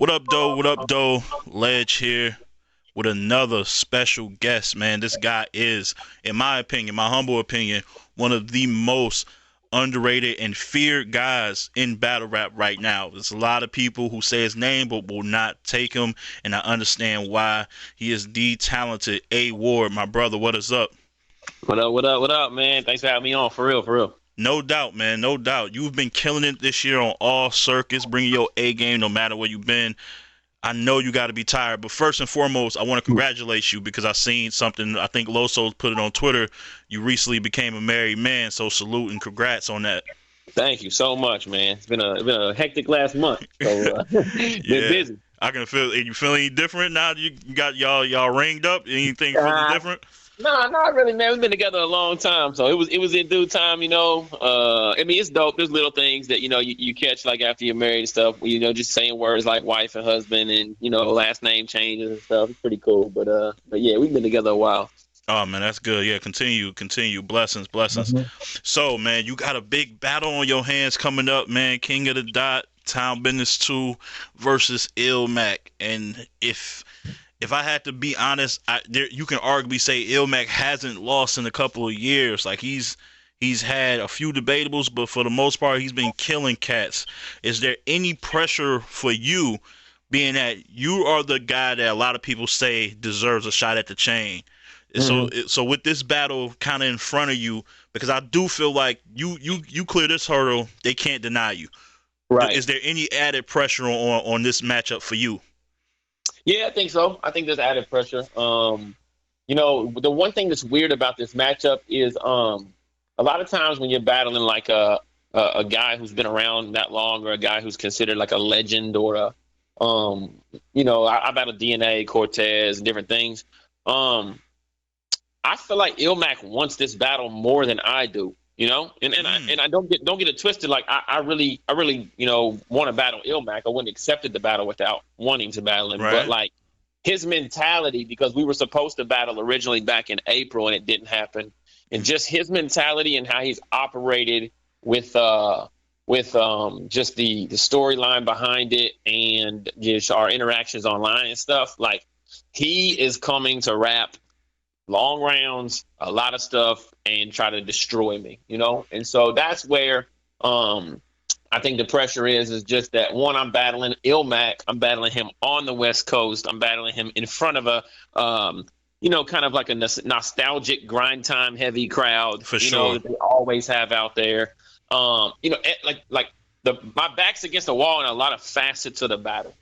What up, though? What up, though? Ledge here with another special guest, man. This guy is, in my opinion, my humble opinion, one of the most underrated and feared guys in battle rap right now. There's a lot of people who say his name but will not take him, and I understand why. He is the talented A Ward, my brother. What is up? What up, what up, what up, man? Thanks for having me on. For real, for real. No doubt, man. No doubt. You've been killing it this year on all circuits, bringing your A game no matter where you've been. I know you got to be tired, but first and foremost, I want to congratulate you because I seen something. I think Loso put it on Twitter. You recently became a married man, so salute and congrats on that. Thank you so much, man. It's been a hectic last month, so been Yeah, busy. I can feel. You feeling different now? That you got y'all ringed up. Anything feeling different? No, not really, man. We've been together a long time, so it was in due time, you know. I mean, it's dope. There's little things that you catch like after you're married and stuff. Just saying words like wife and husband, and last name changes and stuff. It's pretty cool, but yeah, we've been together a while. Oh man, that's good. Yeah, continue. Blessings, blessings. hmm So man, you got a big battle on your hands coming up, man. King of the Dot, Town Bidness 2 versus Illmac. And if I had to be honest, you can arguably say Illmac hasn't lost in a couple of years. Like he's had a few debatables, but for the most part, he's been killing cats. Is there any pressure for you, being that you are the guy that a lot of people say deserves a shot at the chain? So with this battle kind of in front of you, because I do feel like you clear this hurdle, they can't deny you. Right. Is there any added pressure on this matchup for you? Yeah, I think so. I think there's added pressure. The one thing that's weird about this matchup is a lot of times when you're battling like a guy who's been around that long or a guy who's considered like a legend or I battled DNA, Cortez, and different things. I feel like Illmac wants this battle more than I do. I don't get it twisted. Like I really want to battle Illmac. I wouldn't have accepted the battle without wanting to battle him. Right. But like his mentality, because we were supposed to battle originally back in April and it didn't happen, and just his mentality and how he's operated with just the storyline behind it and just our interactions online and stuff. Like he is coming to rap long rounds, a lot of stuff, and try to destroy me, And so that's where I think the pressure is just that one, I'm battling Illmac, I'm battling him on the West Coast, I'm battling him in front of a kind of like a nostalgic grind time heavy crowd, For sure. that they always have out there. My back's against the wall and a lot of facets of the battle.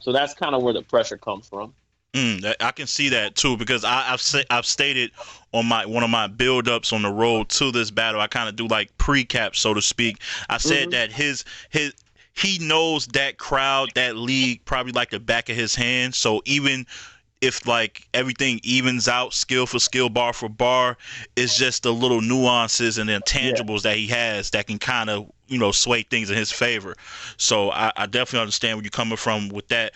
So that's kind of where the pressure comes from. I can see that too because I've stated on one of my build-ups on the road to this battle. I kind of do like pre-cap, so to speak. I said that he knows that crowd, that league, probably like the back of his hand. So even if like everything evens out, skill for skill, bar for bar, it's just the little nuances and intangibles that he has that can kind of sway things in his favor. So I definitely understand where you're coming from with that.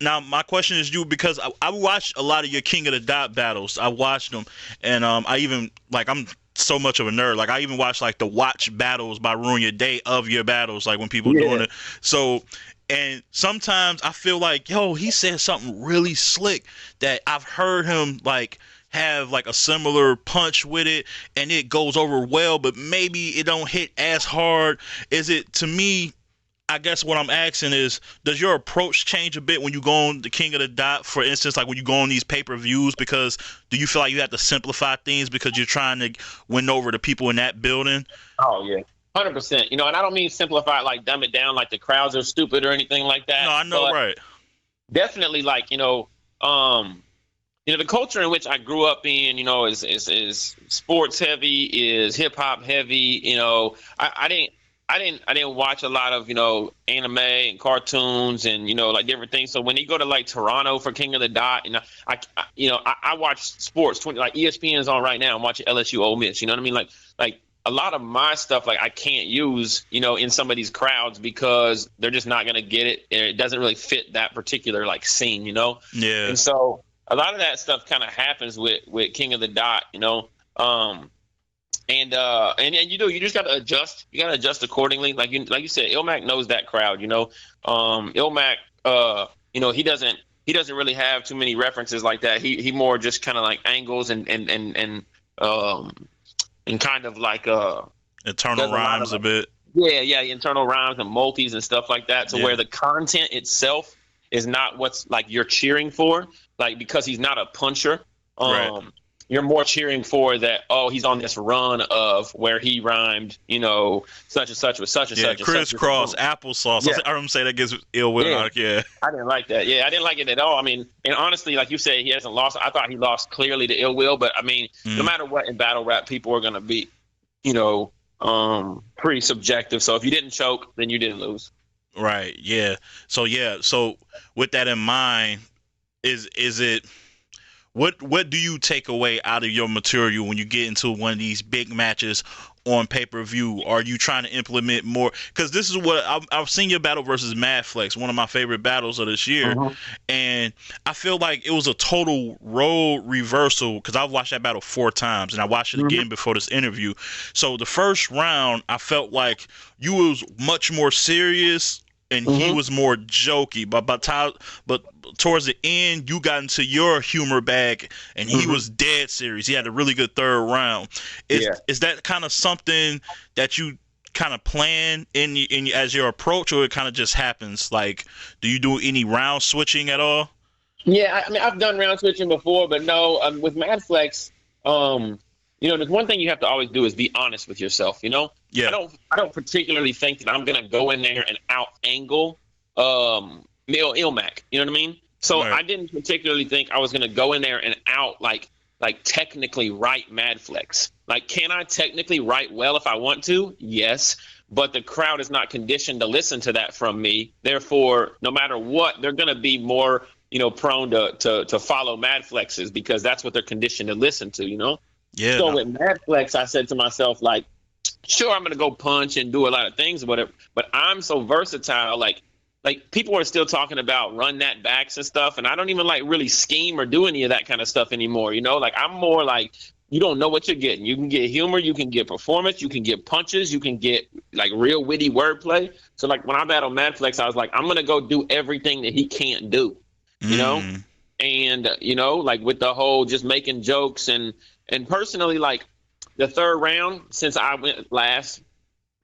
Now my question is you, because I watched a lot of your King of the Dot battles. I watched them, and I even like I'm so much of a nerd. Like I even watched like the watch battles by Ruin Your Day of your battles, like when people doing it. So. And sometimes I feel like, he said something really slick that I've heard him like have like a similar punch with it and it goes over well, but maybe it don't hit as hard. Is it, to me, I guess what I'm asking is, does your approach change a bit when you go on the King of the Dot, for instance, like when you go on these pay-per-views? Because do you feel like you have to simplify things because you're trying to win over the people in that building? Oh yeah. 100%. And I don't mean simplify, like dumb it down, like the crowds are stupid or anything like that. No, I know, but right. definitely, like, the culture in which I grew up in, is sports heavy, is hip hop heavy. I didn't watch a lot of, anime and cartoons and, like different things. So when you go to like Toronto for King of the Dot, and I watch sports 20, like ESPN is on right now. I'm watching LSU Ole Miss. You know what I mean? Like a lot of my stuff, like I can't use, in some of these crowds because they're just not going to get it. And it doesn't really fit that particular like scene, Yeah. And so a lot of that stuff kind of happens with King of the Dot, and you just got to adjust. You got to adjust accordingly. Like you said, Illmac knows that crowd, Illmac he doesn't really have too many references like that. He more just kind of like angles and kind of like internal rhymes a bit. Yeah, internal rhymes and multis and stuff like that. So where the content itself is not what's like you're cheering for, like because he's not a puncher. Right. You're more cheering for that. Oh, he's on this run of where he rhymed, such and such with such and such. Crisscross applesauce. Yeah. I don't say that gives ill will. Yeah. I didn't like that. Yeah, I didn't like it at all. I mean, and honestly, like you said, he hasn't lost. I thought he lost clearly to ill will, but I mean, no matter what in battle rap, people are gonna be, pretty subjective. So if you didn't choke, then you didn't lose. Right. Yeah. So with that in mind, is it? What do you take away out of your material when you get into one of these big matches on pay-per-view? Are you trying to implement more? Because this is what I've seen your battle versus Madflex, one of my favorite battles of this year, and I feel like it was a total role reversal because I've watched that battle 4 times and I watched it again before this interview. So the first round, I felt like you was much more serious and he was more jokey, but towards the end, you got into your humor bag, and he was dead serious. He had a really good third round. Is that kind of something that you kind of plan in as your approach, or it kind of just happens? Like, do you do any round switching at all? Yeah, I mean, I've done round switching before, but no, with Madflex, there's one thing you have to always do is be honest with yourself. Yeah. I don't particularly think that I'm gonna go in there and out angle Illmac. You know what I mean? So right. I didn't particularly think I was gonna go in there and out like technically write Madflex. Like, can I technically write well if I want to? Yes. But the crowd is not conditioned to listen to that from me. Therefore, no matter what, they're gonna be more, prone to follow Madflexes because that's what they're conditioned to listen to, Yeah. So with Madflex, I said to myself, like, sure, I'm going to go punch and do a lot of things, but I'm so versatile. Like people are still talking about run that backs and stuff, and I don't even really scheme or do any of that kind of stuff anymore. Like I'm more like, you don't know what you're getting. You can get humor, you can get performance, you can get punches, you can get like real witty wordplay. So like when I battled Madflex, I was like, I'm going to go do everything that he can't do, and like with the whole just making jokes and personally, like the third round, since I went last,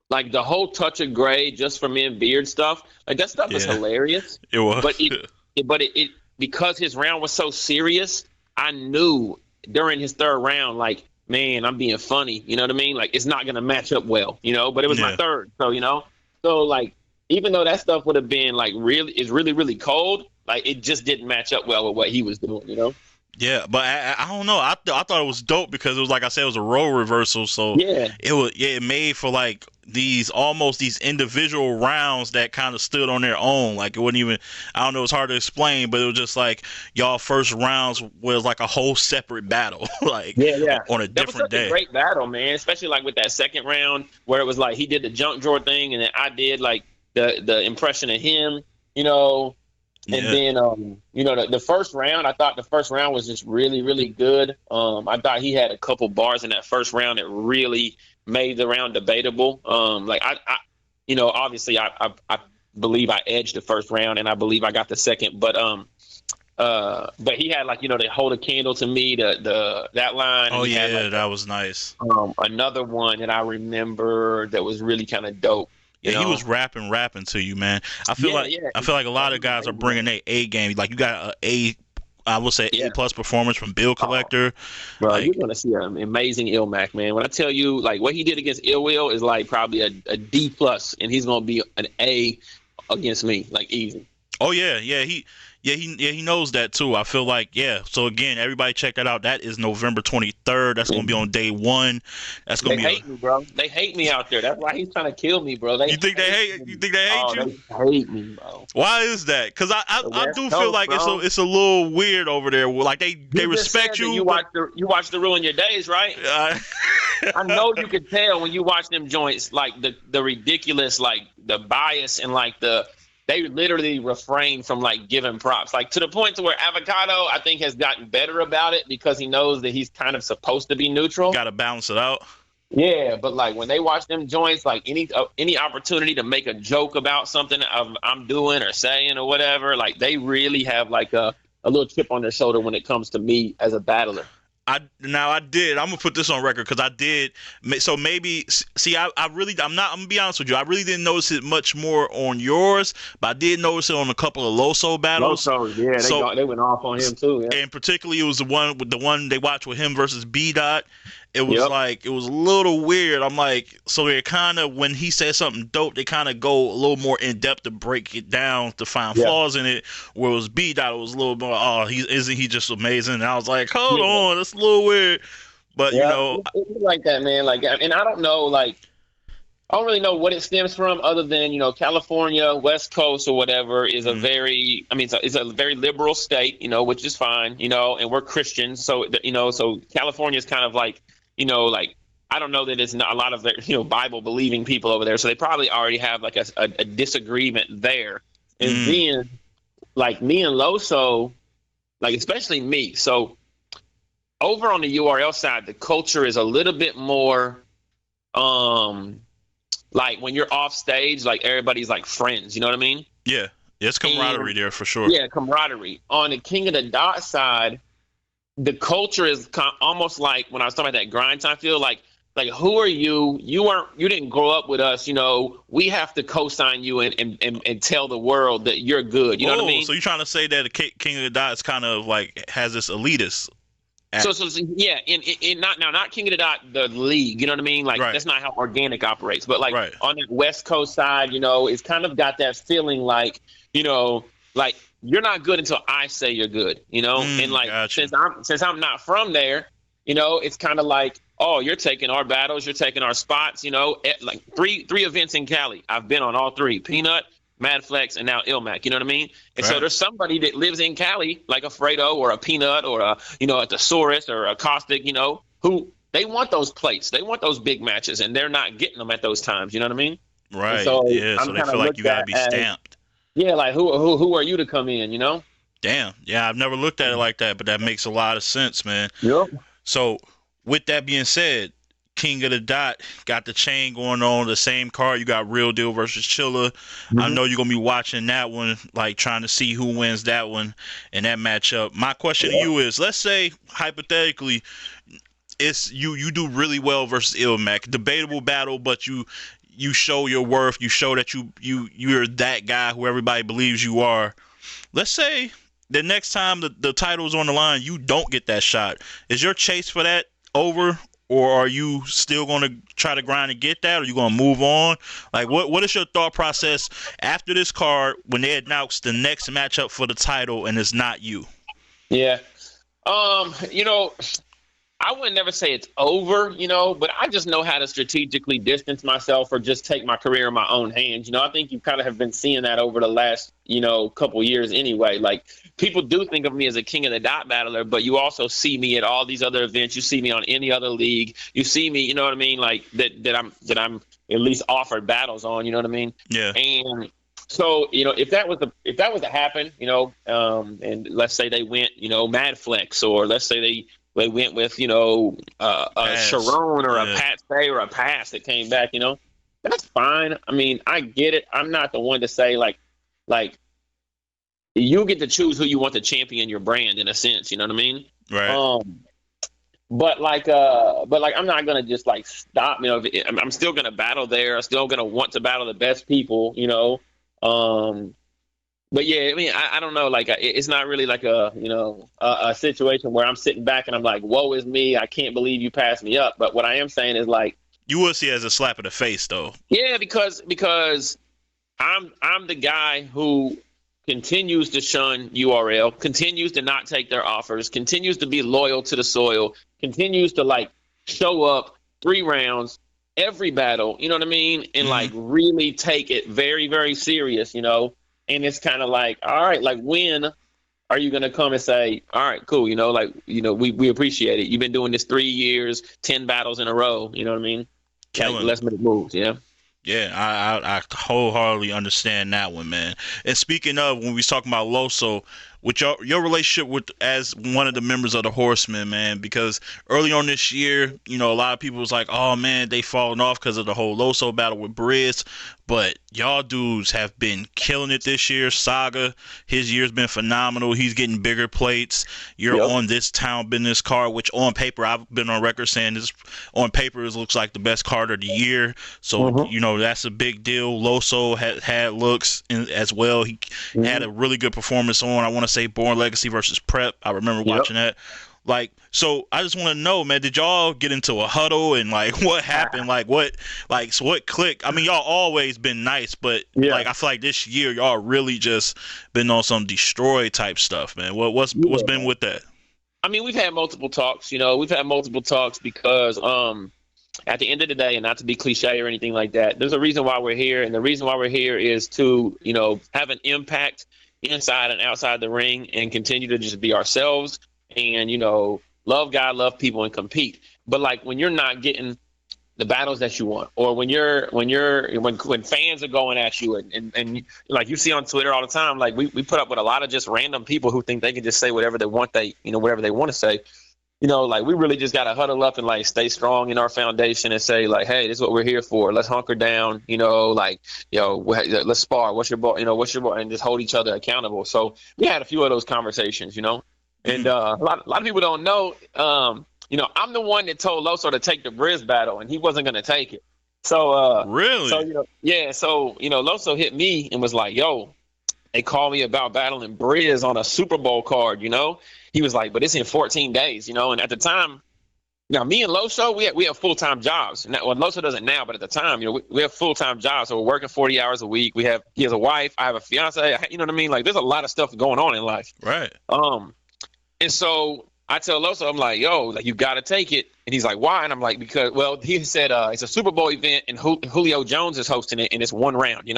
like the whole touch of gray just for men beard stuff, like that stuff is hilarious. It was, but it because his round was so serious, I knew during his third round, like, man, I'm being funny. You know what I mean? Like it's not gonna match up well, But it was my third, so like even though that stuff would have been like really really cold, like it just didn't match up well with what he was doing, Yeah, but I don't know. I thought it was dope because it was, like I said, it was a role reversal. So it made for like these individual rounds that kind of stood on their own. Like it wasn't even, I don't know, it's hard to explain, but it was just like y'all first rounds was like a whole separate battle, like on a different day. A great battle, man. Especially like with that second round where it was like he did the junk drawer thing and then I did like the impression of him, And then, the first round, I thought the first round was just really, really good. I thought he had a couple bars in that first round that really made the round debatable. Obviously I believe I edged the first round and I believe I got the second, but he had like, they hold a candle to me, that line. Oh yeah, had, like, that was nice. Another one that I remember that was really kind of dope. Yeah, he was rapping to you, man. I feel like a lot of guys are bringing their A game. Like you got I would say A+ performance from Bill Collector. Bro, like, you're gonna see an amazing Illmac, man. When I tell you, like what he did against Ill Will is like probably a D+, and he's gonna be an A against me, like easy. Oh yeah, he knows that too. I feel like So again, everybody check that out. That is November 23rd. That's gonna be on day 1. That's gonna They hate me, bro. They hate me out there. That's why he's trying to kill me, bro. You think they hate you? They hate me, bro. Why is that? Because I do feel like it's a little weird over there. Like they respect you. You watch the Ruin Your Days, right? I know you could tell when you watch them joints, like the ridiculous, like the bias and like they literally refrain from like giving props, like to the point to where Avocado, I think, has gotten better about it because he knows that he's kind of supposed to be neutral. Got to balance it out. Yeah, but like when they watch them joints, like any opportunity to make a joke about something I'm doing or saying or whatever, like they really have like a little chip on their shoulder when it comes to me as a battler. I did. I'm gonna put this on record because I did. So maybe see, I really, I'm not. I'm gonna be honest with you. I really didn't notice it much more on yours, but I did notice it on a couple of Loso battles. Loso, yeah, So they went off on him too. Yeah. and particularly it was the one they watched with him versus B Dot. It was Yep. like it was a little weird. I'm like, so they kind of when he says something dope, they kind of go a little more in depth to break it down to find Yeah. flaws in it. Where it was B Dot, it was a little more, oh, isn't he just amazing? And I was like, hold Yeah. on, that's a little weird. But Yeah. It's like that, man. Like, and I don't know, like, I don't really know what it stems from, other than California, West Coast, or whatever is a very, I mean, it's a very liberal state, which is fine, and we're Christians, so so California is kind of like, like I don't know that it's not a lot of their, Bible believing people over there, so they probably already have like a disagreement there, and then like me and Loso, like especially me, so over on the URL side, the culture is a little bit more, like when you're off stage, like everybody's like friends, you know what I mean? yeah, it's camaraderie there for sure. Yeah, camaraderie. On the King of the Dot side, the culture is almost like when I was talking about that grind time feel, like who are you? You didn't grow up with us, we have to co-sign you and tell the world that you're good. You know what I mean? So you're trying to say that the King of the Dot is kind of like has this elitist. So yeah, in not King of the Dot, the league, you know what I mean? Like that's not how organic operates. But like on the West Coast side, it's kind of got that feeling like, like you're not good until I say you're good, and like gotcha. since I'm not from there, it's kind of like, oh, you're taking our battles, you're taking our spots, like three events in Cali. I've been on all three: Peanut, Madflex, and now Illmac. You know what I mean? And so there's somebody that lives in Cali, like a Fredo or a Peanut or a a Thesaurus or a Caustic, who they want those plates, they want those big matches, and they're not getting them at those times. You know what I mean? Right. And so yeah. So they feel like you gotta be stamped. Yeah, like who are you to come in? Damn. Yeah, I've never looked at it like that, but that makes a lot of sense, man. Yep. So with that being said, King of the Dot got the chain going on, the same card. You got Real Deal versus Chilla. I know you're gonna be watching that one, like trying to see who wins that one and that matchup. My question to you is, let's say hypothetically, it's you do really well versus Illmac. Debatable battle, but you show your worth. You show that you're that guy who everybody believes you are. Let's say the next time the title's on the line, you don't get that shot. Is your chase for that over? Or are you still going to try to grind and get that? Or are you going to move on? Like, what is your thought process after this card when they announce the next matchup for the title and it's not you? Yeah. I would never say it's over, but I just know how to strategically distance myself or just take my career in my own hands. I think you kind of have been seeing that over the last, couple years anyway. Like, people do think of me as a King of the Dot battler, but you also see me at all these other events. You see me on any other league. You see me, you know what I mean? Like that I'm at least offered battles on, you know what I mean? Yeah. And so, if that was to happen, and let's say they went, Madflex, or let's say they went with, a Sharon or a Pat Say or a Pass that came back, that's fine. I mean, I get it. I'm not the one to say like you get to choose who you want to champion your brand in a sense, you know what I mean? Right. But I'm not gonna just like stop. I'm still gonna battle there. I'm still gonna want to battle the best people, But yeah, I mean, I don't know. Like, it's not really like a situation where I'm sitting back and I'm like, "Woe is me! I can't believe you passed me up." But what I am saying is like, you will see it as a slap in the face, though. Yeah, because I'm the guy who continues to shun URL, continues to not take their offers, continues to be loyal to the soil, continues to like show up 3 rounds every battle. You know what I mean? And like really take it very, very serious. And it's kind of like, all right, like when are you going to come and say, all right, cool, we appreciate it. You've been doing this 3 years, 10 battles in a row. You know what I mean? Like, let's make moves, yeah. Yeah, I wholeheartedly understand that one, man. And speaking of, when we was talking about Loso, with your relationship with as one of the members of the Horsemen, man, because early on this year, a lot of people was like, oh man, they falling off because of the whole Loso battle with Briz, but y'all dudes have been killing it this year. Saga, his year's been phenomenal. He's getting bigger plates. You're on this Town Bidness card, which on paper, I've been on record saying this on paper, it looks like the best card of the year. So, that's a big deal. Loso had looks as well. He had a really good performance on, I want to say, Born Legacy versus Prep. I remember watching that. So I just want to know, man, did y'all get into a huddle and what happened? So what clicked? I mean, y'all always been nice, but I feel like this year y'all really just been on some destroy type stuff, man. What's been with that? I mean, we've had multiple talks, because at the end of the day, and not to be cliche or anything like that, there's a reason why we're here. And the reason why we're here is to, have an impact inside and outside the ring and continue to just be ourselves and, love God, love people, and compete. But when you're not getting the battles that you want, or when fans are going at you and like you see on Twitter all the time, we put up with a lot of just random people who think they can just say whatever they want, whatever they want to say. We really just got to huddle up and stay strong in our foundation and say hey, this is what we're here for. Let's hunker down, let's spar. What's your ball? What's your ball? And just hold each other accountable. So we had a few of those conversations, and a lot of people don't know, I'm the one that told Loso to take the Briz battle and he wasn't going to take it. So, really? So, Loso hit me and was like, yo, they called me about battling Briz on a Super Bowl card, He was like, but it's in 14 days, and at the time, me and Loso, we have full-time jobs. Well, Loso doesn't now, but at the time, we have full-time jobs. So we're working 40 hours a week. He has a wife. I have a fiance. You know what I mean? There's a lot of stuff going on in life. Right. And so I tell Loso, I'm like, yo, you got to take it. And he's like, why? And I'm like, because, he said it's a Super Bowl event and Julio Jones is hosting it and it's one round,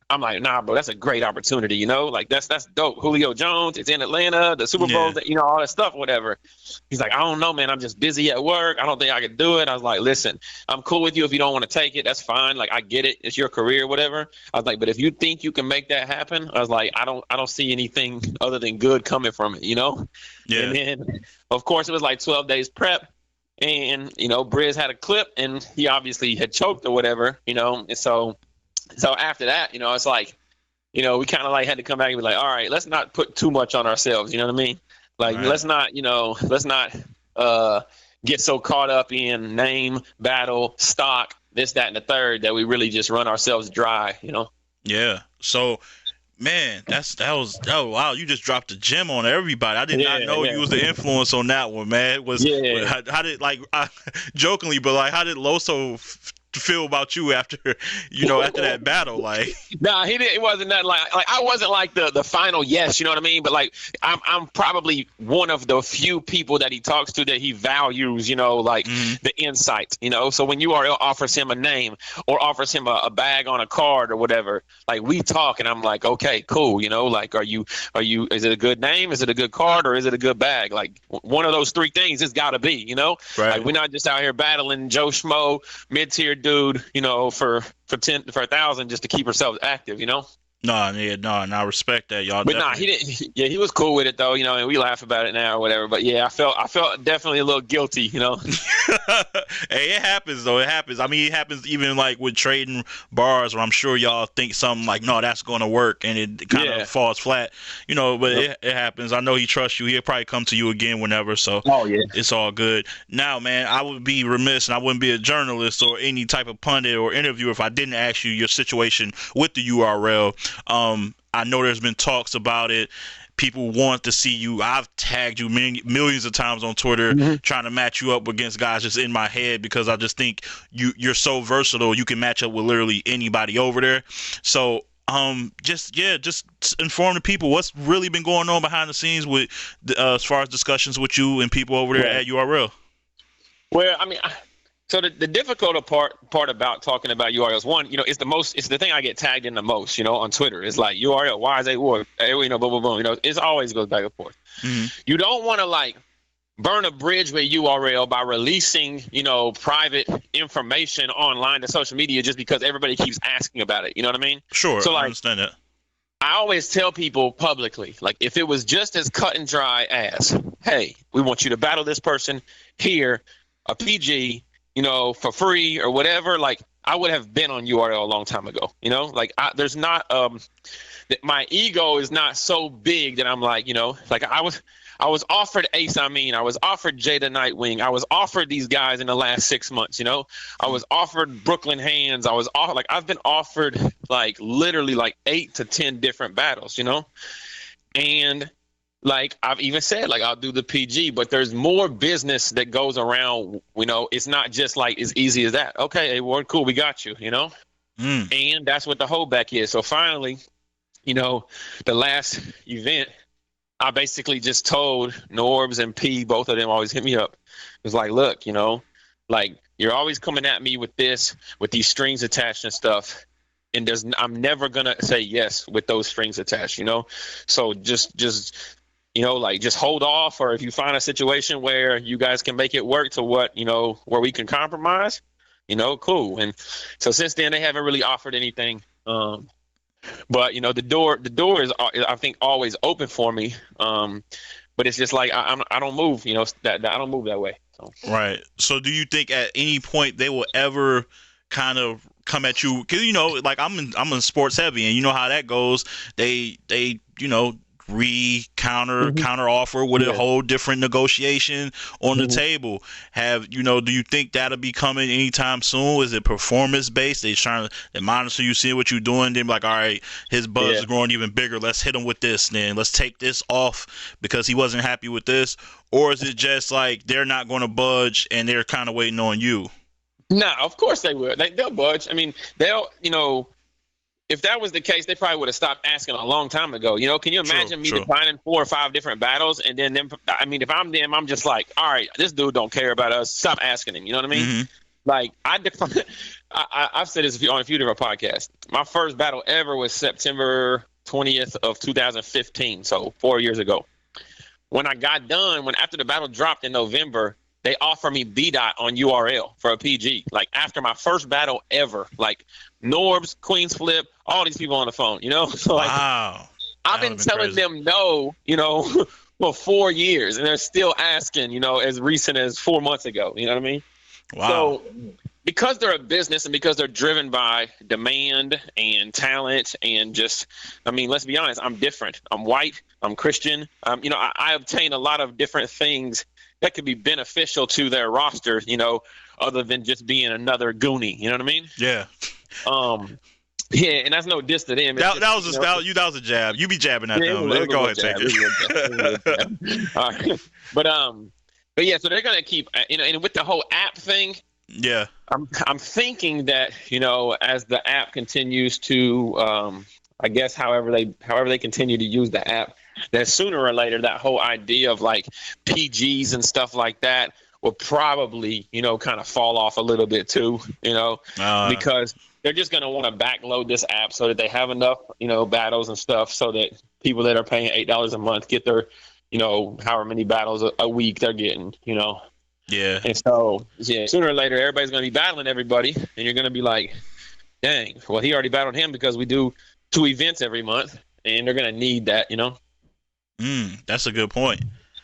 I'm like, nah, bro, that's a great opportunity, that's dope. Julio Jones, it's in Atlanta, the Super Bowl, all that stuff, whatever. He's like, I don't know, man. I'm just busy at work. I don't think I could do it. I was like, listen, I'm cool with you if you don't want to take it. That's fine. I get it. It's your career, whatever. I was like, but if you think you can make that happen, I was like, I don't see anything other than good coming from it, Yeah. And then, of course, it was 12 days prep. And, Briz had a clip and he obviously had choked or whatever, and so after that, it's we kind of had to come back and be like, all right, let's not put too much on ourselves. You know what I mean? Right. Let's not get so caught up in name, battle, stock, this, that, and the third that we really just run ourselves dry, Yeah. So, man, that was wow. You just dropped a gem on everybody. I did not know you was the influence on that one, man. How did jokingly, but how did Loso feel about you after after that battle? Nah, he didn't. It wasn't that I wasn't the final yes, you know what I mean? But I'm probably one of the few people that he talks to that he values, the insight, So when URL offers him a name or offers him a bag on a card or whatever, we talk and I'm like, okay, cool, are you is it a good name? Is it a good card or is it a good bag? One of those three things it's got to be, Right. We're not just out here battling Joe Schmo, mid-tier dude, for 1,000 just to keep ourselves active, No, I respect that, y'all. But definitely. He didn't. Yeah, he was cool with it though, and we laugh about it now or whatever. But yeah, I felt definitely a little guilty, Hey, it happens though. It happens. I mean, it happens even with trading bars, where I'm sure y'all think something no, that's going to work, and it kind of falls flat, But it happens. I know he trusts you. He'll probably come to you again whenever. So it's all good. Now, man, I would be remiss, and I wouldn't be a journalist or any type of pundit or interviewer if I didn't ask you your situation with the URL. I know there's been talks about it. People want to see you. I've tagged you millions of times on Twitter, trying to match you up against guys just in my head, because I just think you're so versatile. You can match up with literally anybody over there. So just inform the people what's really been going on behind the scenes with as far as discussions with you and people over there at URL. Well, I mean, so the difficult part about talking about URL is one, it's the thing I get tagged in the most, on Twitter. It's URL, why is it war? Boom, boom, boom. It always goes back and forth. Mm-hmm. You don't want to burn a bridge with URL by releasing, private information online to social media just because everybody keeps asking about it. You know what I mean? Sure. So I understand that. I always tell people publicly, like, if it was just as cut and dry as, hey, we want you to battle this person here, a PG, for free or whatever, like, I would have been on URL a long time ago, like, there's not, my ego is not so big that I'm like, like I was offered Ace Amin, I was offered Jada Nightwing, I was offered these guys in the last 6 months, I was offered Brooklyn Hands, I was offered, like, I've been offered like literally like 8 to 10 different battles, and like I've even said, like, I'll do the PG, but there's more business that goes around, it's not just like as easy as that. Okay, hey, well, cool, we got you, and that's what the holdback is. So finally, the last event, I basically just told Norbs and P, both of them always hit me up. It was like, look, like, you're always coming at me with these strings attached and stuff. And I'm never going to say yes with those strings attached, So just like, just hold off. Or if you find a situation where you guys can make it work to what, where we can compromise, cool. And so since then, they haven't really offered anything. But the door is, I think, always open for me. But it's just like I don't move, that I don't move that way. So. Right. So do you think at any point they will ever kind of come at you? Because like, I'm in sports heavy, and you know how that goes. They counter offer with a whole different negotiation on the table. Do you think that'll be coming anytime soon? Is it performance based? They trying to monitor you, see what you're doing, then be like, all right, his buzz is growing even bigger, let's hit him with this, then let's take this off because he wasn't happy with this? Or is it just like they're not going to budge and they're kind of waiting on you? No, of course they will. They'll budge. I mean, they'll, if that was the case, they probably would have stopped asking a long time ago. Can you imagine me declining 4 or 5 different battles, and then them? I mean, if I'm them, I'm just like, all right, this dude don't care about us. Stop asking him. You know what I mean? Mm-hmm. Like, I've said this on a few different podcasts. My first battle ever was September 20th of 2015, so 4 years ago. When I got done, after the battle dropped in November, they offered me B-Dot on URL for a PG. Like, after my first battle ever, like Norbs, Queens Flip, all these people on the phone, So like, wow. I've been telling them no, for 4 years, and they're still asking, as recent as 4 months ago. You know what I mean? Wow. So because they're a business and because they're driven by demand and talent and just, I mean, let's be honest, I'm different. I'm white. I'm Christian. I obtain a lot of different things that could be beneficial to their roster, other than just being another Goonie. You know what I mean? Yeah. Yeah, and that's no diss to them. That was a jab. You be jabbing at them. Go ahead, take it. All right. But yeah, so they're gonna keep, and with the whole app thing. Yeah. I'm thinking that, as the app continues to, I guess, however they continue to use the app, that sooner or later that whole idea of like PGs and stuff like that will probably, kind of fall off a little bit too, because they're just going to want to backload this app so that they have enough, battles and stuff so that people that are paying $8 a month get their, however many battles a week they're getting, Yeah. And so, yeah, sooner or later, everybody's going to be battling everybody, and you're going to be like, dang, well, he already battled him because we do 2 events every month, and they're going to need that, That's a good point.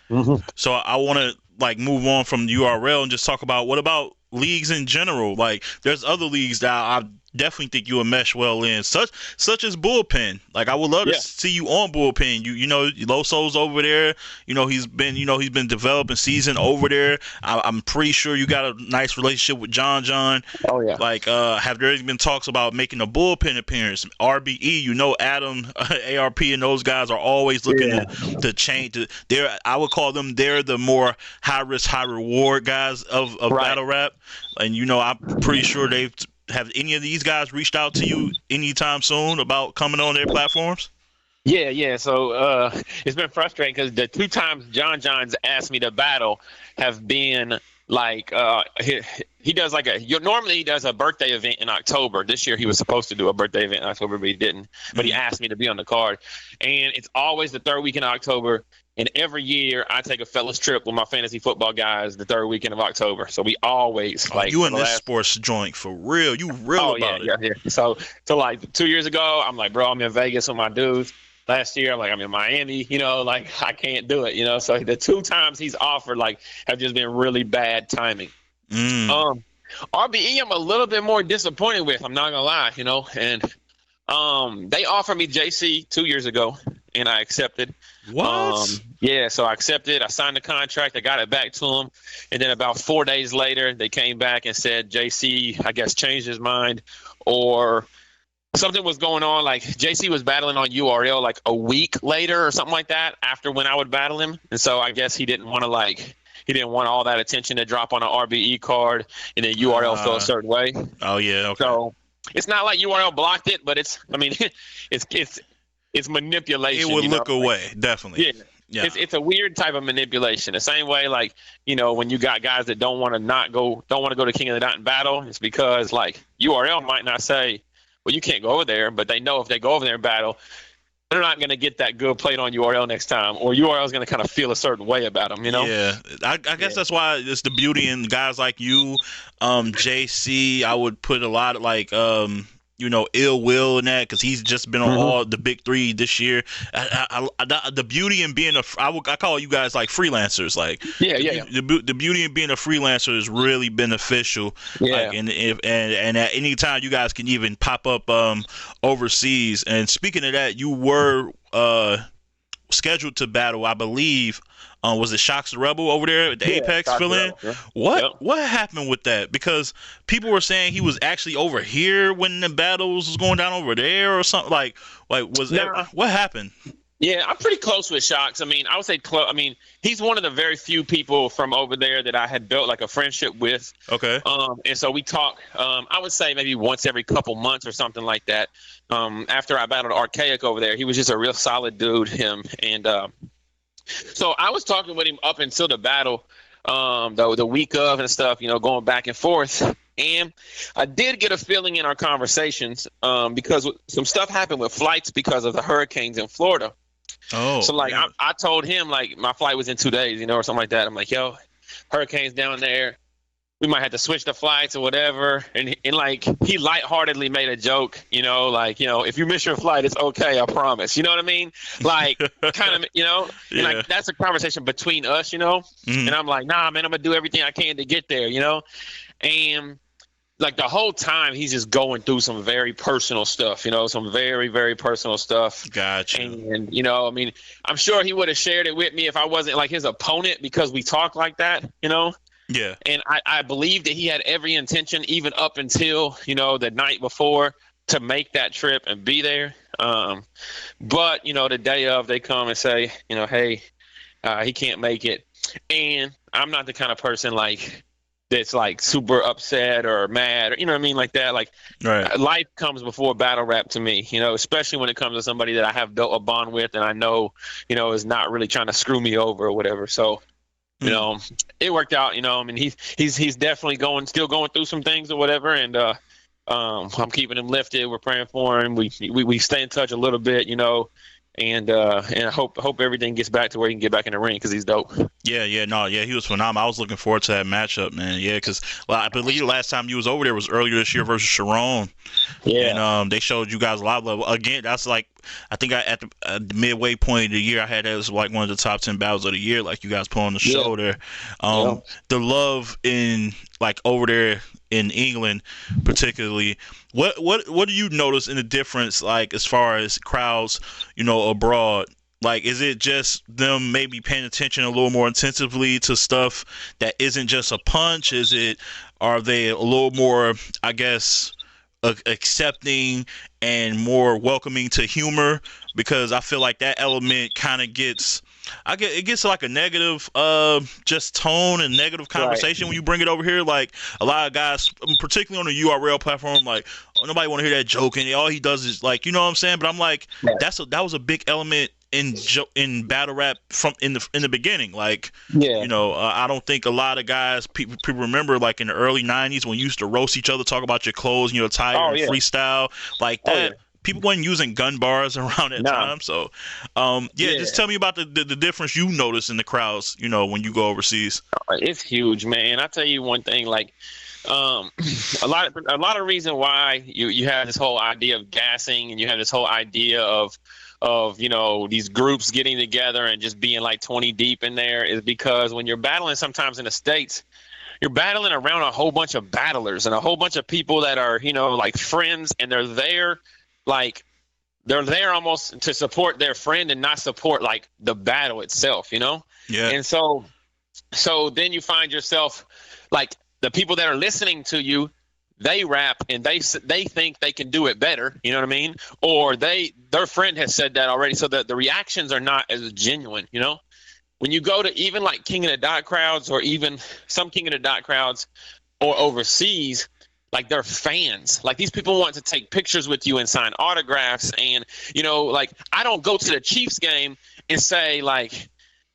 Mm-hmm. So I want to like move on from URL and just talk about what about leagues in general. Like, there's other leagues that I definitely think you would mesh well in, such as Bullpen. Like, I would love to see you on Bullpen. Loso's over there. He's been developing season over there. I'm pretty sure you got a nice relationship with John. Oh yeah. Like, have there been talks about making a Bullpen appearance? RBE, Adam, ARP, and those guys are always looking to change. I would call them, they're the more high risk, high reward guys of battle rap. And I'm pretty sure have any of these guys reached out to you anytime soon about coming on their platforms? Yeah. So it's been frustrating because the 2 times John's asked me to battle have been like he does like normally he does a birthday event in October. This year he was supposed to do a birthday event in October, but he didn't. But he asked me to be on the card, and it's always the third week in October. And every year I take a fellas trip with my fantasy football guys the third weekend of October. So we always you in this sports joint for real. You real about it. Yeah. So like 2 years ago, I'm like, bro, I'm in Vegas with my dudes. Last year, I'm in Miami, like I can't do it, So the 2 times he's offered have just been really bad timing. RBE, I'm a little bit more disappointed with. I'm not gonna lie, and they offered me JC 2 years ago, and I accepted. What? Yeah, so I accepted. I signed the contract. I got it back to him, and then about 4 days later, they came back and said JC, I guess, changed his mind, or something was going on. Like JC was battling on URL a week later or something like that after when I would battle him, and so I guess he didn't want to he didn't want all that attention to drop on an RBE card, and then URL felt a certain way. Oh yeah, okay. So it's not like URL blocked it, but it's manipulation. It would look away, definitely. Yeah. It's a weird type of manipulation. The same way, when you got guys that don't want to go to King of the Dot and battle, it's because URL might not say, well, you can't go over there, but they know if they go over there and battle, they're not going to get that good played on URL next time, or URL is going to kind of feel a certain way about them, Yeah, I guess that's why it's the beauty in guys like you, JC. I would put a lot of Ill Will in that because he's just been on all the big 3 this year. The beauty in being I call you guys freelancers. The beauty in being a freelancer is really beneficial. Yeah. And at any time you guys can even pop up overseas. And speaking of that, you were scheduled to battle, I believe. Was it Shocks the Rebel over there at the Apex fill-in? Yeah. What happened with that? Because people were saying he was actually over here when the battles was going down over there or something. What happened? Yeah, I'm pretty close with Shocks. I would say close. He's one of the very few people from over there that I had built a friendship with. Okay. And so we talk. I would say maybe once every couple months or something like that. After I battled Archaic over there, he was just a real solid dude. So I was talking with him up until the battle, the week of and stuff, going back and forth. And I did get a feeling in our conversations because some stuff happened with flights because of the hurricanes in Florida. Oh. So I told him my flight was in 2 days, or something like that. I'm like, yo, hurricanes down there. We might have to switch the flights or whatever. And he lightheartedly made a joke, if you miss your flight, it's okay, I promise. You know what I mean? Kind of, and that's a conversation between us, And I'm like, nah, man, I'm gonna do everything I can to get there, And the whole time he's just going through some very personal stuff, some very, very personal stuff. Gotcha. And, I'm sure he would have shared it with me if I wasn't his opponent because we talk like that, Yeah. And I believe that he had every intention, even up until, the night before, to make that trip and be there. But, the day of, they come and say, hey, he can't make it. And I'm not the kind of person that's super upset or mad or, like that. Right. Life comes before battle rap to me, especially when it comes to somebody that I have built a bond with and I know, is not really trying to screw me over or whatever. So, it worked out, he's definitely still going through some things or whatever. And, I'm keeping him lifted. We're praying for him. We stay in touch a little bit, and I hope everything gets back to where he can get back in the ring because he's dope. Yeah, he was phenomenal. I was looking forward to that matchup, man. Yeah, because I believe the last time you was over there was earlier this year versus Sharon. Yeah, and they showed you guys a lot of level. Again, that's I think at the midway point of the year, I had that as one of the top 10 battles of the year. You guys put on the show there. The love in over there in England, particularly. What do you notice in the difference, as far as crowds, abroad? Is it just them maybe paying attention a little more intensively to stuff that isn't just a punch? Are they a little more, I guess, accepting and more welcoming to humor? Because I feel like that element kind of gets a negative just tone and negative conversation when you bring it over here. A lot of guys, particularly on the URL platform, nobody want to hear that joking. All he does is you know what I'm saying? But I'm that was a big element in battle rap from in the beginning. Like, Yeah. I don't think a lot of guys people remember like in the early '90s when you used to roast each other, talk about your clothes, and your attire, Oh and yeah. freestyle like Oh yeah. that. People weren't using gun bars around that No. time. So, Yeah. just tell me about the difference you notice in the crowds, when you go overseas. It's huge, man. I tell you one thing, like, a lot of reason why you have this whole idea of gassing, and you have this whole idea of these groups getting together and just being like 20 deep in there, is because when you're battling sometimes in the States, you're battling around a whole bunch of battlers and a whole bunch of people that are, like friends, and they're there almost to support their friend and not support like the battle itself, Yeah. And so then you find yourself like the people that are listening to you, they rap and they think they can do it better, you know what I mean? Or their friend has said that already, so the reactions are not as genuine, When you go to even like King of the Dot crowds, or even some King of the Dot crowds, or overseas, like they're fans. Like these people want to take pictures with you and sign autographs, and like I don't go to the Chiefs game and say like,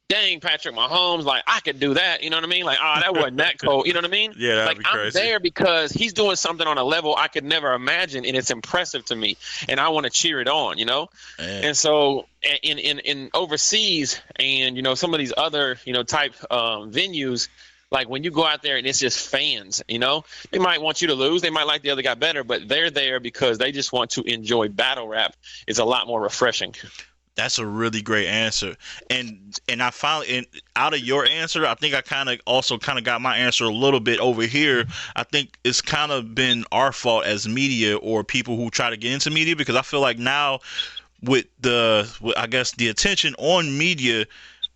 dang, Patrick Mahomes, like I could do that. You know what I mean? Like, that wasn't that cold. You know what I mean? Yeah, that'd like be crazy. I'm there because he's doing something on a level I could never imagine, and it's impressive to me, and I want to cheer it on. Man. And so in overseas, and some of these other type venues, like when you go out there and it's just fans, they might want you to lose, they might like the other guy better, but they're there because they just want to enjoy battle rap. It's a lot more refreshing. That's a really great answer, and I finally, out of your answer, I think I kind of got my answer a little bit over here. I think it's kind of been our fault as media, or people who try to get into media, because I feel like now with I guess the attention on media,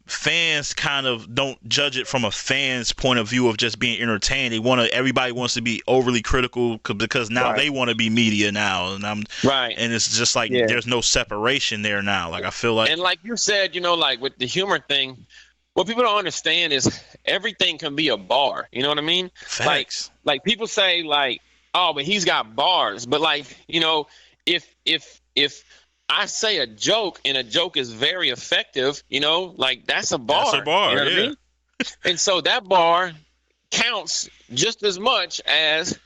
fans kind of don't judge it from a fan's point of view of just being entertained. Everybody wants to be overly critical because now Right. they want to be media now, and Right. and it's just like Yeah. there's no separation there now. Like I feel like, And like you said, like with the humor thing, what people don't understand is everything can be a bar. You know what I mean? facts. Like people say like, oh, but he's got bars. But like, if I say a joke and a joke is very effective, like that's a bar. That's a bar, You know what I yeah. mean? And so that bar counts just as much as,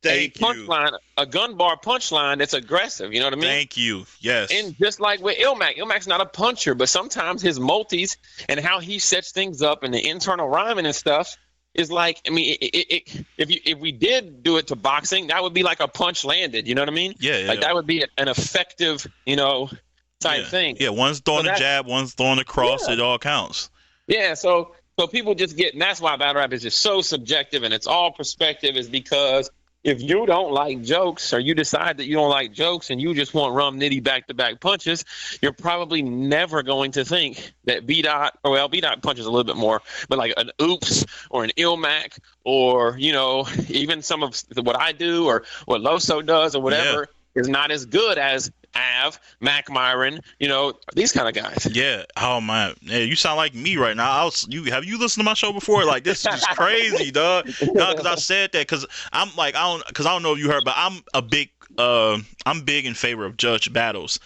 Thank a you. punchline, a gun bar punchline that's aggressive. You know what I mean? Thank you. Yes. And just like with Illmac's not a puncher, but sometimes his multis and how he sets things up and the internal rhyming and stuff is like, I mean, if we did do it to boxing, that would be like a punch landed. You know what I mean? Yeah. Like that would be an effective, type thing. Yeah. One's throwing a jab, one's throwing a cross. Yeah. It all counts. Yeah. So people just get, and that's why battle rap is just so subjective and it's all perspective, is because if you don't like jokes, or you decide that you don't like jokes and you just want rum nitty back-to-back punches, you're probably never going to think that B-Dot punches a little bit more, but like an Oops or an Illmac, or, even some of what I do or what Loso does or whatever is not as good as Av, Mac Myron, these kind of guys. Yeah. Oh man. Yeah, you sound like me right now. Have you listened to my show before? Like this is just crazy, dog. No, because I said that because I don't know if you heard, but I'm big in favor of judge battles.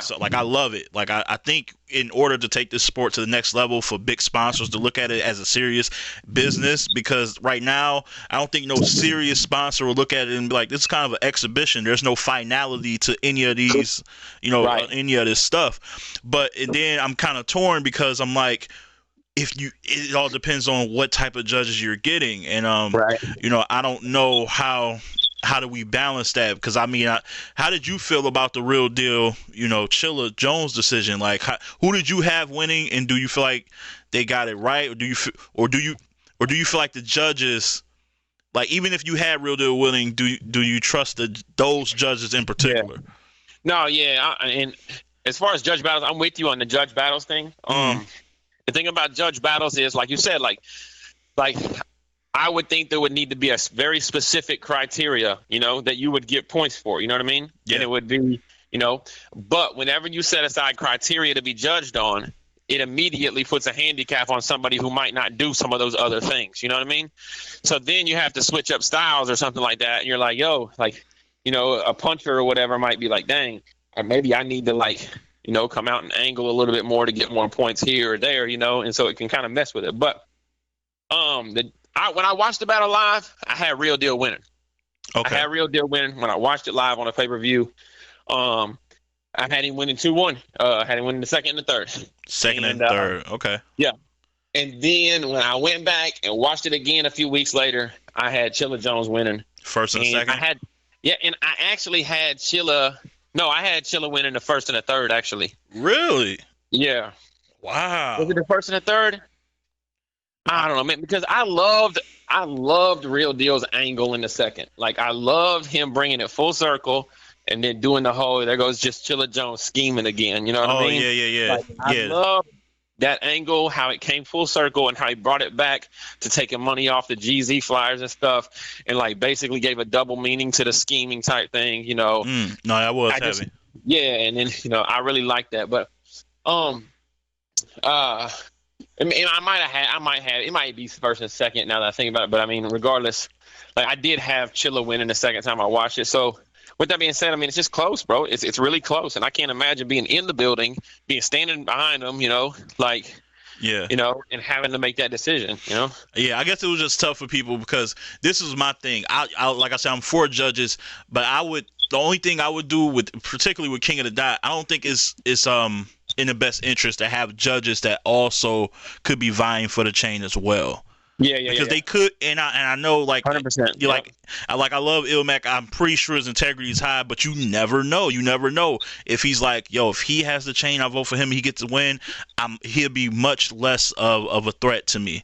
So I love it. Like I think in order to take this sport to the next level, for big sponsors to look at it as a serious business, because right now I don't think no serious sponsor will look at it and be like, this is kind of an exhibition. There's no finality to any of these, Right. any of this stuff. But then I'm kind of torn because I'm like, it all depends on what type of judges you're getting, and Right. I don't know how do we balance that? Because I mean, how did you feel about the Real Deal, Chilla Jones decision? Like, who did you have winning, and do you feel like they got it right, or do you feel like the judges, like even if you had Real Deal winning, do you trust those judges in particular? Yeah. No, yeah, and as far as judge battles, I'm with you on the judge battles thing. The thing about judge battles is, like you said, like I would think there would need to be a very specific criteria, that you would get points for. You know what I mean? Yeah. And it would be, but whenever you set aside criteria to be judged on, it immediately puts a handicap on somebody who might not do some of those other things. You know what I mean? So then you have to switch up styles or something like that. And you're like, yo, like, a puncher or whatever might be like, dang, or maybe I need to like, come out and angle a little bit more to get more points here or there, and so it can kind of mess with it. But when I watched the battle live, I had Real Deal winning. Okay. I had Real Deal winning when I watched it live on a pay-per-view. I had him winning 2-1. I had him winning the second and the third. Second and third. Okay. Yeah. And then when I went back and watched it again a few weeks later, I had Chilla Jones winning. First and second? And I actually had Chilla. No, I had Chilla winning the first and the third, actually. Really? Yeah. Wow. Was it the first and the third? I don't know, man, because I loved Real Deal's angle in the second. Like, I loved him bringing it full circle and then doing the whole, there goes just Chilla Jones scheming again. You know what I mean? Yeah. Like, I love that angle, how it came full circle and how he brought it back to taking money off the GZ flyers and stuff, and like basically gave a double meaning to the scheming type thing, No, that was heavy. And then, I really like that. But I might have it might be first and second now that I think about it. But I mean, regardless, like I did have Chilla winning the second time I watched it. So with that being said, I mean, it's just close, bro. It's really close, and I can't imagine being in the building, standing behind them, and having to make that decision, Yeah, I guess it was just tough for people because this is my thing. I like I said, I'm for judges, but the only thing I would do particularly with King of the Dot, I don't think it's in the best interest to have judges that also could be vying for the chain as well. Because they could, and I know, like, 100%. I love Illmac. I'm pretty sure his integrity is high, but you never know. You never know if he's like, if he has the chain, I vote for him. He gets to win. He'll be much less of a threat to me.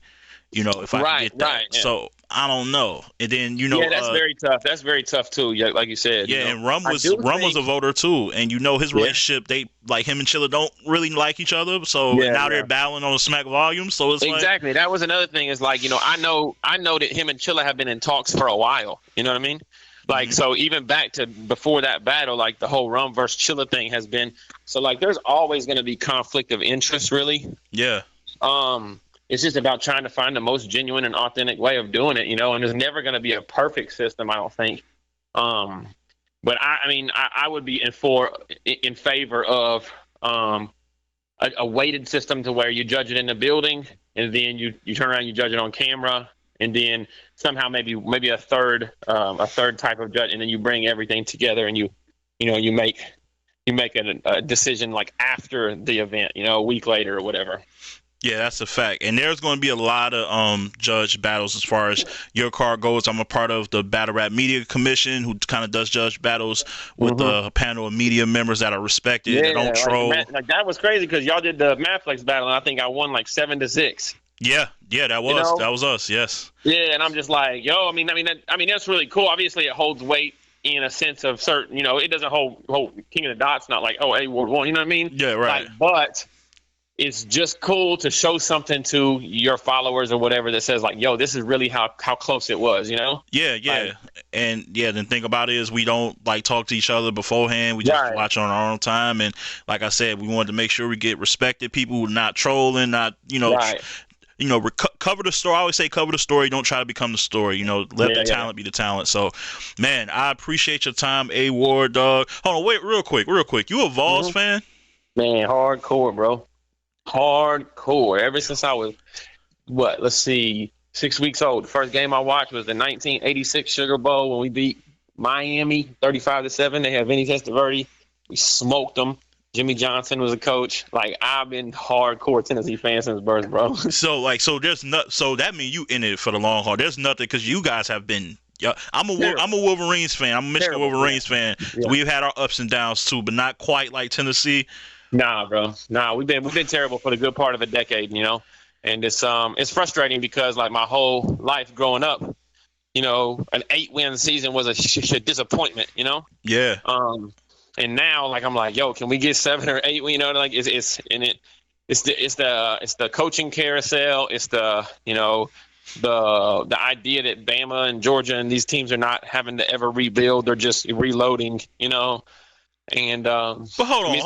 If I get that. Right. Yeah. So I don't know. And then that's very tough. That's very tough too. Yeah, like you said. Yeah, and Rum was a voter too, and his relationship. They like him and Chilla don't really like each other. So now they're battling on the Smack volume. So it's exactly. That was another thing. Is like I know that him and Chilla have been in talks for a while. You know what I mean? Like so even back to before that battle, like the whole Rum versus Chilla thing has been. So like there's always going to be conflict of interest, really. Yeah. It's just about trying to find the most genuine and authentic way of doing it, and there's never going to be a perfect system, I don't think. But I would be in favor of a weighted system to where you judge it in the building, and then you turn around, you judge it on camera, and then somehow maybe a third type of judge, and then you bring everything together, and you make a decision like after the event, a week later or whatever. Yeah, that's a fact. And there's going to be a lot of judge battles as far as your card goes. I'm a part of the Battle Rap Media Commission, who kind of does judge battles with a panel of media members that are respected and don't troll. Like that was crazy because y'all did the Madflex battle, and I think I won like 7-6. Yeah, that was us. Yes. Yeah, and I'm just like, that's really cool. Obviously, it holds weight in a sense of certain. It doesn't hold King of the Dot's not like Award 1. You know what I mean? Yeah, right. But it's just cool to show something to your followers or whatever that says like, this is really how close it was, Yeah. And then think about it is we don't like talk to each other beforehand. We just watch on our own time. And like I said, we wanted to make sure we get respected people who are not trolling, not, cover the story. I always say cover the story. Don't try to become the story. Let the talent be the talent. So, man, I appreciate your time, A Ward, dog. Hold on, wait, real quick. You a Vols fan? Man, hardcore, bro. Hardcore. Ever since I was, 6 weeks old. The first game I watched was the 1986 Sugar Bowl when we beat Miami 35-7. They had Vinny Testaverde. We smoked them. Jimmy Johnson was a coach. Like, I've been hardcore Tennessee fan since birth, bro. So that means you in it for the long haul. There's nothing because you guys have been. Yeah, I'm a Wolverines fan. I'm a Michigan Wolverines fan. Yeah. We've had our ups and downs too, but not quite like Tennessee. Nah, bro. Nah, we've been terrible for the good part of a decade, and it's frustrating because like my whole life growing up, an 8-win season was a disappointment, Yeah. And now like I'm like, can we get 7 or 8? Like it's the coaching carousel. It's the the idea that Bama and Georgia and these teams are not having to ever rebuild. They're just reloading, And But hold on.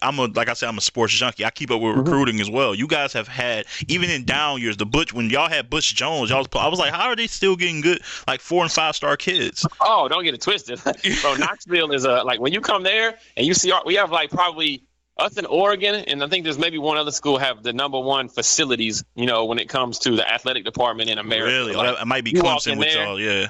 I'm a like I said, I'm a sports junkie. I keep up with Mhm. recruiting as well. You guys have had even in down years, when y'all had Butch Jones, I was like, how are they still getting good like 4 and 5 star kids? Oh, don't get it twisted, bro. Knoxville is like when you come there and you see we have like probably us in Oregon, and I think there's maybe one other school have the #1 facilities. When it comes to the athletic department in America. Really? Like, That might be you walk Clemson in with there, y'all, yeah.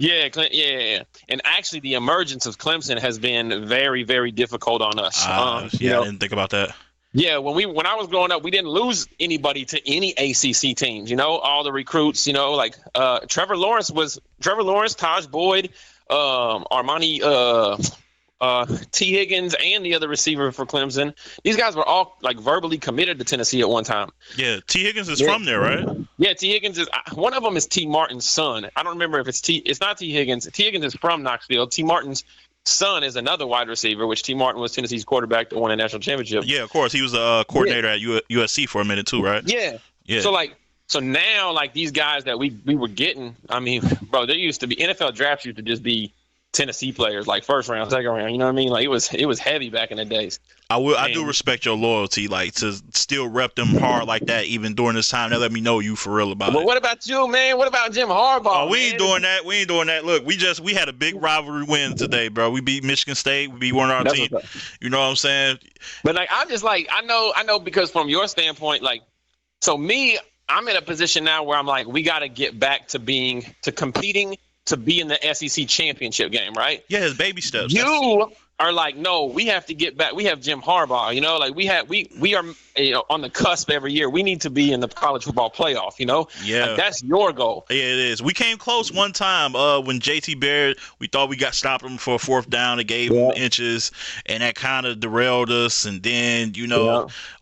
Yeah, yeah. And actually, the emergence of Clemson has been very, very difficult on us. I didn't think about that. Yeah, when I was growing up, we didn't lose anybody to any ACC teams. All the recruits. Like Trevor Lawrence, Taj Boyd, Armani, T. Higgins, and the other receiver for Clemson. These guys were all like verbally committed to Tennessee at one time. Yeah, T. Higgins is from there, right? Yeah, T. Higgins is one of them. Is T. Martin's son. I don't remember if it's T. It's not T. Higgins. T. Higgins is from Knoxville. T. Martin's son is another wide receiver, which T. Martin was Tennessee's quarterback that won a national championship. Yeah, of course. He was a coordinator at USC for a minute too, right? Yeah. So now, like these guys that we were getting, I mean, bro, there used to be NFL drafts used to just be Tennessee players, like first round, second round. You know what I mean? Like it was heavy back in the days. I do respect your loyalty, like to still rep them hard like that, even during this time. That let me know you for real about it. But what about you, man? What about Jim Harbaugh? Oh, we ain't doing that. Look, we had a big rivalry win today, bro. We beat Michigan State. We beat one of our team. You know what I'm saying? But like, I'm just like, I know because from your standpoint, like, so me, I'm in a position now where I'm like, we got to get back to competing to be in the SEC championship game, right? Yeah, it's baby steps. You are like, no, we have to get back. We have Jim Harbaugh, like we are on the cusp every year. We need to be in the college football playoff, Yeah. Like, that's your goal. Yeah, it is. We came close one time when JT Barrett, we thought we got stopped him for a 4th down. It gave him inches, and that kind of derailed us. And then,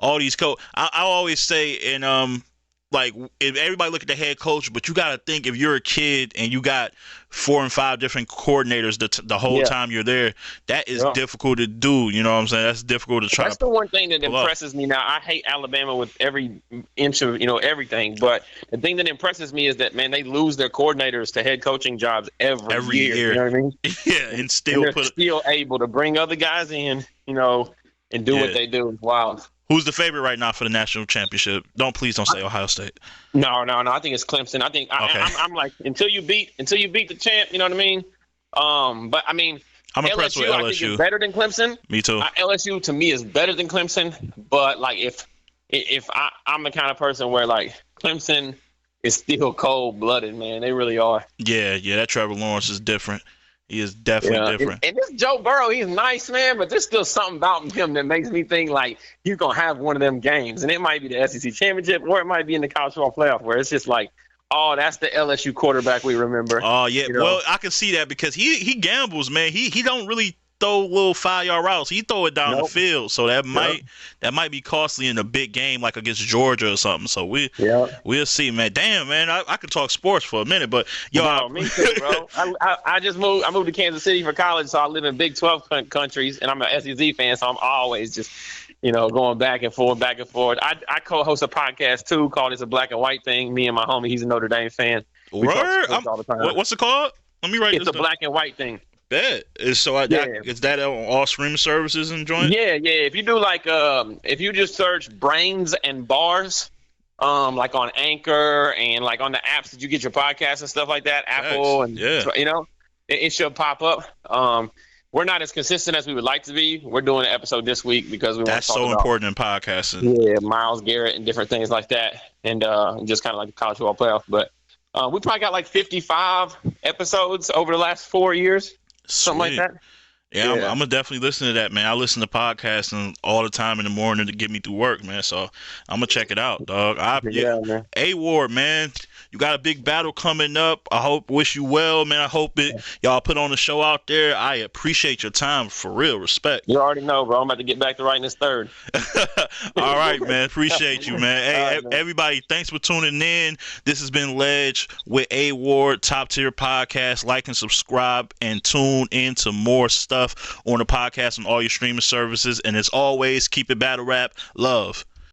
all these I always say, and like if everybody look at the head coach, but you got to think if you're a kid and you got 4 and 5 different coordinators the whole time you're there, that is difficult to do. You know what I'm saying? That's difficult to try. That's the one thing that impresses me now. I hate Alabama with every inch of everything, but the thing that impresses me is that, man, they lose their coordinators to head coaching jobs every year. You know what I mean? Yeah, and still still able to bring other guys in, and do what they do. It's wild. Who's the favorite right now for the national championship? Please don't say Ohio State. No. I think it's Clemson. I think I'm like until you beat the champ. You know what I mean? But I mean, I'm impressed with LSU. I think is better than Clemson. Me too. LSU to me is better than Clemson. But like if I'm the kind of person where like Clemson is still cold blooded, man. They really are. Yeah. That Trevor Lawrence is different. He is definitely different. And this Joe Burrow, he's nice, man, but there's still something about him that makes me think like he's going to have one of them games. And it might be the SEC championship or it might be in the college football playoff where it's just like, oh, that's the LSU quarterback we remember. Oh, yeah. Well, I can see that because he gambles, man. He don't really throw little 5-yard routes. He throw it down the field. So that might be costly in a big game like against Georgia or something. So we'll see, man. Damn, man. I could talk sports for a minute, but me too, bro. I just moved. I moved to Kansas City for college, so I live in Big 12 countries, and I'm an SEC fan, so I'm always just going back and forth. I co-host a podcast too called "It's a Black and White Thing." Me and my homie, he's a Notre Dame fan. We talk sports all the time. What's it called? Let me write this down. It's a Black and White Thing. Is that on all streaming services and joint? Yeah. If you do like if you just search brains and bars, like on Anchor and like on the apps that you get your podcasts and stuff like that, Apple and it should pop up. We're not as consistent as we would like to be. We're doing an episode this week because we want to talk about important in podcasting. Yeah, Myles Garrett and different things like that, and just kind of like the college football playoff. But we probably got like 55 episodes over the last 4 years. Something like that. Yeah, I'm gonna definitely listen to that, man. I listen to podcasts all the time in the morning to get me through work, man. So I'm gonna check it out, dog. Man. A-Ward, man. You got a big battle coming up. Wish you well, man. I hope y'all put on the show out there. I appreciate your time, for real. Respect. You already know, bro. I'm about to get back to writing this third. All right, man. Appreciate you, man. Hey, man. Everybody, thanks for tuning in. This has been Ledge with A-Ward, Top Tier Podcast. Like and subscribe and tune into more stuff on the podcast on all your streaming services. And as always, keep it battle rap. Love.